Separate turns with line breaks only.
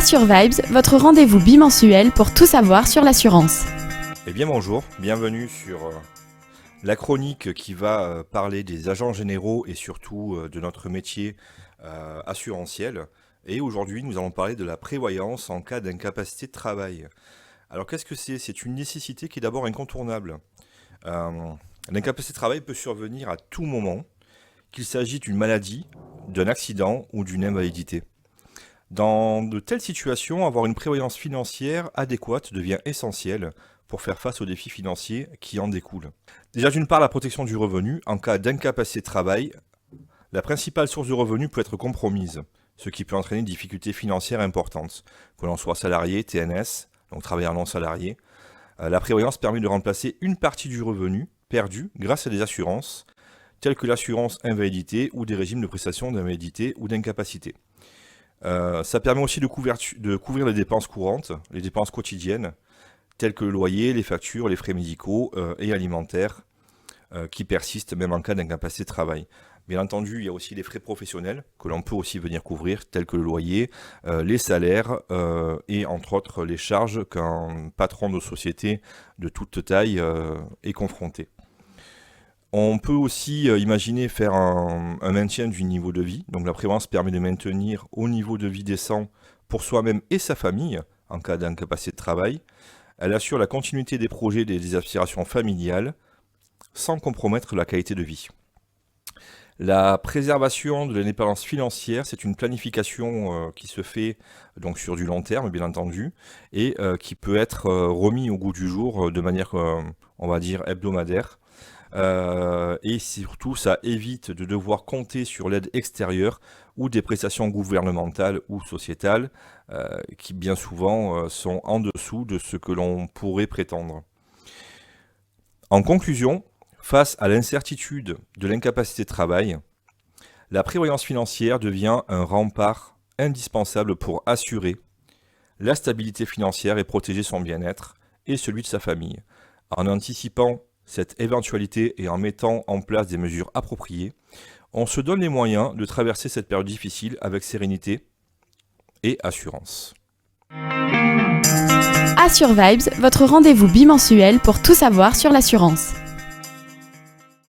Assurvibes, votre rendez-vous bimensuel pour tout savoir sur l'assurance.
Eh bien bonjour, bienvenue sur la chronique qui va parler des agents généraux et surtout de notre métier assurantiel. Et aujourd'hui, nous allons parler de la prévoyance en cas d'incapacité de travail. Alors qu'est-ce que c'est ? C'est une nécessité qui est d'abord incontournable. L'incapacité de travail peut survenir à tout moment, qu'il s'agisse d'une maladie, d'un accident ou d'une invalidité. Dans de telles situations, avoir une prévoyance financière adéquate devient essentiel pour faire face aux défis financiers qui en découlent. Déjà d'une part, la protection du revenu. En cas d'incapacité de travail, la principale source de revenus peut être compromise, ce qui peut entraîner des difficultés financières importantes, que l'on soit salarié, TNS, donc travailleur non salarié. La prévoyance permet de remplacer une partie du revenu perdu grâce à des assurances, telles que l'assurance invalidité ou des régimes de prestation d'invalidité ou d'incapacité. Ça permet aussi de couvrir les dépenses courantes, les dépenses quotidiennes, telles que le loyer, les factures, les frais médicaux et alimentaires, qui persistent même en cas d'incapacité de travail. Bien entendu, il y a aussi les frais professionnels que l'on peut aussi venir couvrir, tels que le loyer, les salaires et entre autres les charges qu'un patron de société de toute taille est confronté. On peut aussi imaginer faire un maintien du niveau de vie. Donc la prévoyance permet de maintenir au niveau de vie décent pour soi-même et sa famille en cas d'incapacité de travail. Elle assure la continuité des projets et des aspirations familiales sans compromettre la qualité de vie. La préservation de l'indépendance financière, c'est une planification qui se fait donc sur du long terme, bien entendu, et qui peut être remis au goût du jour de manière, on va dire, hebdomadaire. Et surtout, ça évite de devoir compter sur l'aide extérieure ou des prestations gouvernementales ou sociétales qui bien souvent sont en dessous de ce que l'on pourrait prétendre. En conclusion, face à l'incertitude de l'incapacité de travail, la prévoyance financière devient un rempart indispensable pour assurer la stabilité financière et protéger son bien-être et celui de sa famille, en anticipant cette éventualité et en mettant en place des mesures appropriées, on se donne les moyens de traverser cette période difficile avec sérénité et assurance.
Assurvibes, votre rendez-vous bimensuel pour tout savoir sur l'assurance.